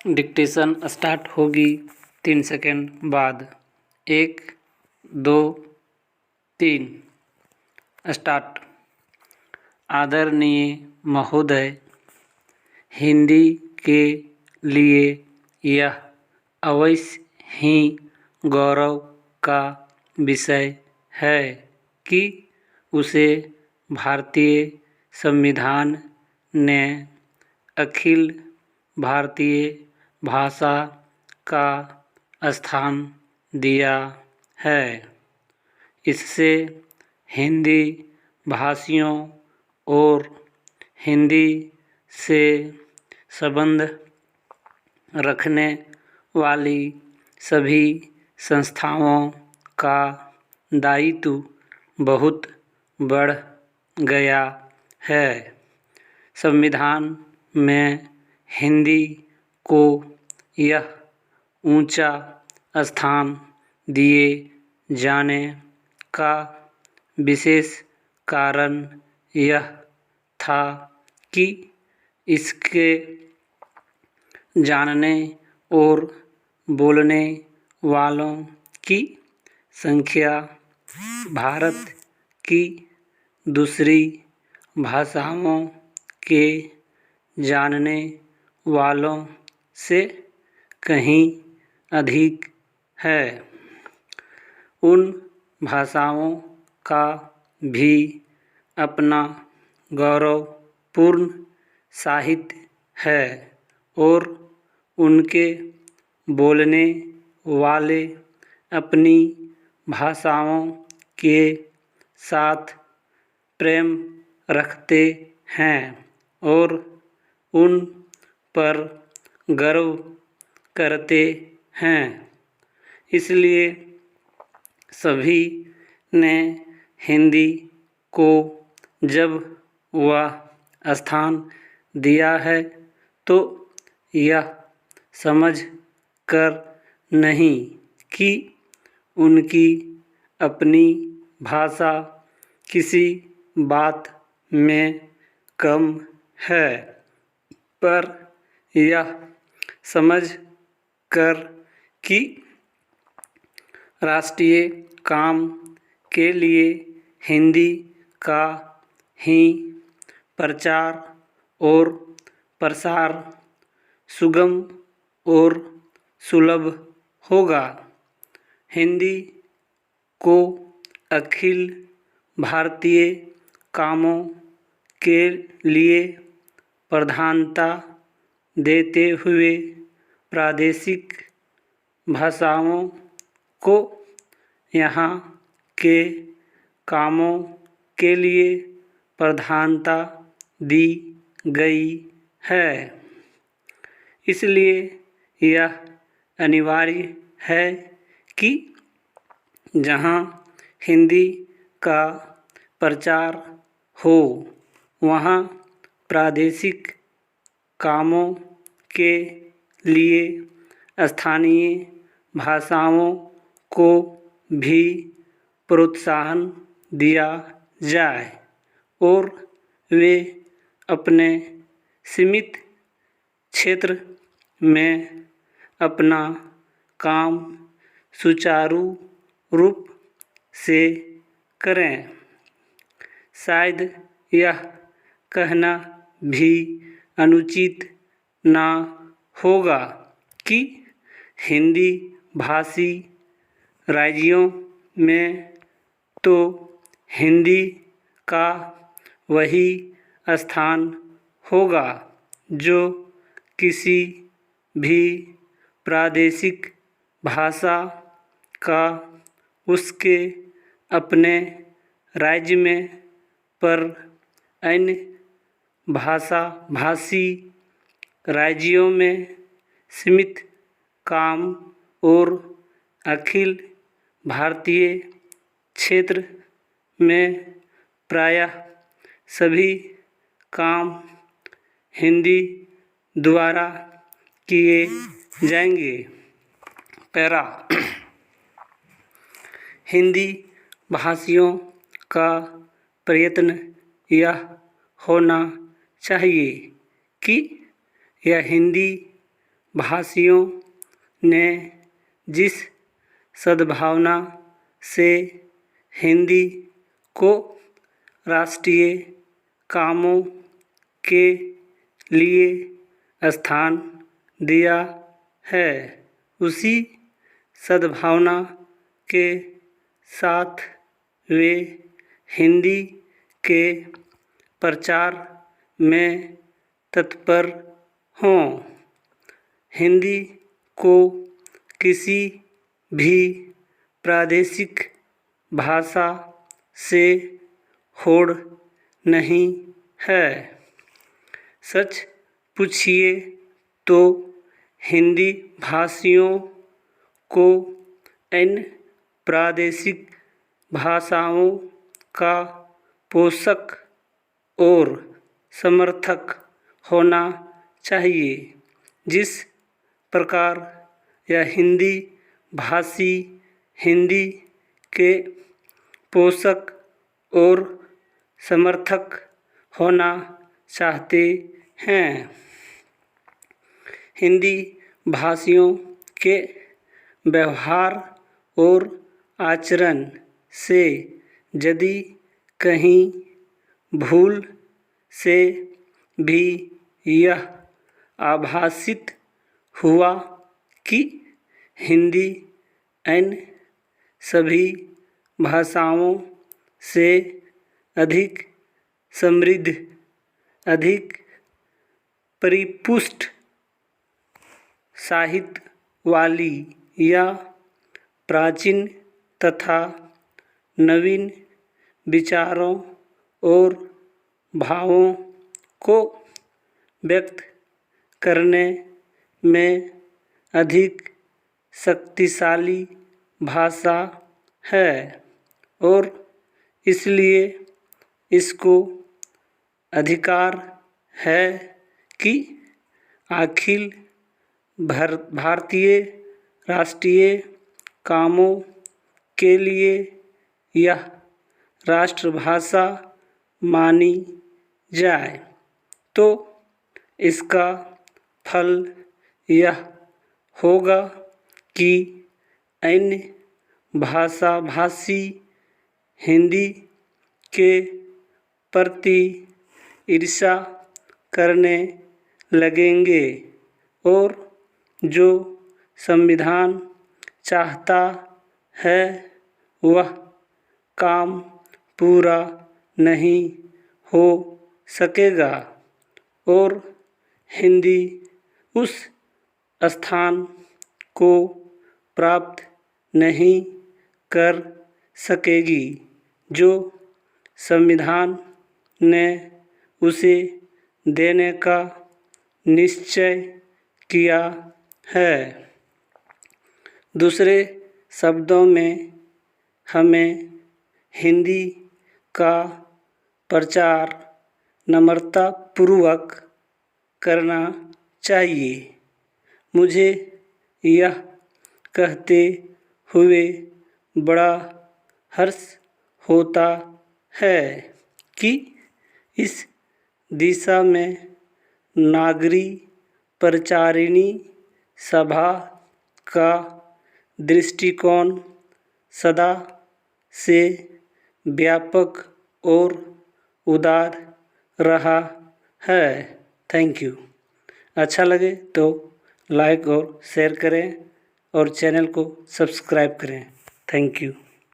Dictation start होगी 3 second बाद। 1 2 3 start. आदरणीय महोदय, हिंदी के लिए यह अवश्य ही गौरव का विषय है कि उसे भारतीय संविधान ने अखिल भारतीय भाषा का स्थान दिया है। इससे हिंदी भाषियों और हिंदी से संबंध रखने वाली सभी संस्थाओं का दायित्व बहुत बढ़ गया है। संविधान में हिंदी को यह ऊंचा स्थान दिए जाने का विशेष कारण यह था कि इसके जानने और बोलने वालों की संख्या भारत की दूसरी भाषाओं के जानने वालों से कहीं अधिक है। उन भाषाओं का भी अपना गौरवपूर्ण साहित्य है और उनके बोलने वाले अपनी भाषाओं के साथ प्रेम रखते हैं और उन पर गर्व करते हैं। इसलिए सभी ने हिंदी को जब वह स्थान दिया है तो यह समझ कर नहीं कि उनकी अपनी भाषा किसी बात में कम है, पर यह समझ कर कि राष्ट्रीय काम के लिए हिंदी का ही प्रचार और प्रसार सुगम और सुलभ होगा। हिंदी को अखिल भारतीय कामों के लिए प्रधानता देते हुए प्रादेशिक भाषाओं को यहाँ के कामों के लिए प्रधानता दी गई है। इसलिए यह अनिवार्य है कि जहाँ हिंदी का प्रचार हो वहाँ प्रादेशिक कामों के लिए स्थानीय भाषाओं को भी प्रोत्साहन दिया जाए और वे अपने सीमित क्षेत्र में अपना काम सुचारू रूप से करें। शायद यह कहना भी अनुचित न होगा कि हिंदी भाषी राज्यों में तो हिंदी का वही स्थान होगा जो किसी भी प्रादेशिक भाषा का उसके अपने राज्य में, पर अन्य भाषा भाषी राज्यों में सीमित काम और अखिल भारतीय क्षेत्र में प्रायः सभी काम हिंदी द्वारा किए जाएंगे। पैरा। हिंदी भाषियों का प्रयत्न यह होना चाहिए कि यह हिंदी भाषियों ने जिस सद्भावना से हिंदी को राष्ट्रीय कामों के लिए स्थान दिया है, उसी सद्भावना के साथ वे हिंदी के प्रचार में तत्पर हों। हिंदी को किसी भी प्रादेशिक भाषा से होड़ नहीं है। सच पूछिए तो हिंदी भाषियों को इन प्रादेशिक भाषाओं का पोषक और समर्थक होना चाहिए। जिस प्रकार यह हिंदी भाषी हिंदी के पोषक और समर्थक होना चाहते हैं। हिंदी भाषियों के व्यवहार और आचरण से यदि कहीं भूल से भी यह आभासित हुआ कि हिंदी इन सभी भाषाओं से अधिक समृद्ध, अधिक परिपुष्ट साहित्य वाली या प्राचीन तथा नवीन विचारों और भावों को व्यक्त करने में अधिक शक्तिशाली भाषा है और इसलिए इसको अधिकार है कि अखिल भारतीय राष्ट्रीय कामों के लिए यह राष्ट्रभाषा मानी जाए। तो इसका फल यह होगा कि अन्य भाषाभाषी हिंदी के प्रति ईर्ष्या करने लगेंगे और जो संविधान चाहता है वह काम पूरा नहीं हो सकेगा और हिंदी उस स्थान को प्राप्त नहीं कर सकेगी जो संविधान ने उसे देने का निश्चय किया है। दूसरे शब्दों में हमें हिंदी का प्रचार नम्रतापूर्वक करना चाहिए। मुझे यह कहते हुए बड़ा हर्ष होता है कि इस दिशा में नागरी प्रचारिणी सभा का दृष्टिकोण सदा से व्यापक और उदार रहा है। Thank you. अच्छा लगे तो लाइक और शेयर करें और चैनल को सब्सक्राइब करें। Thank you.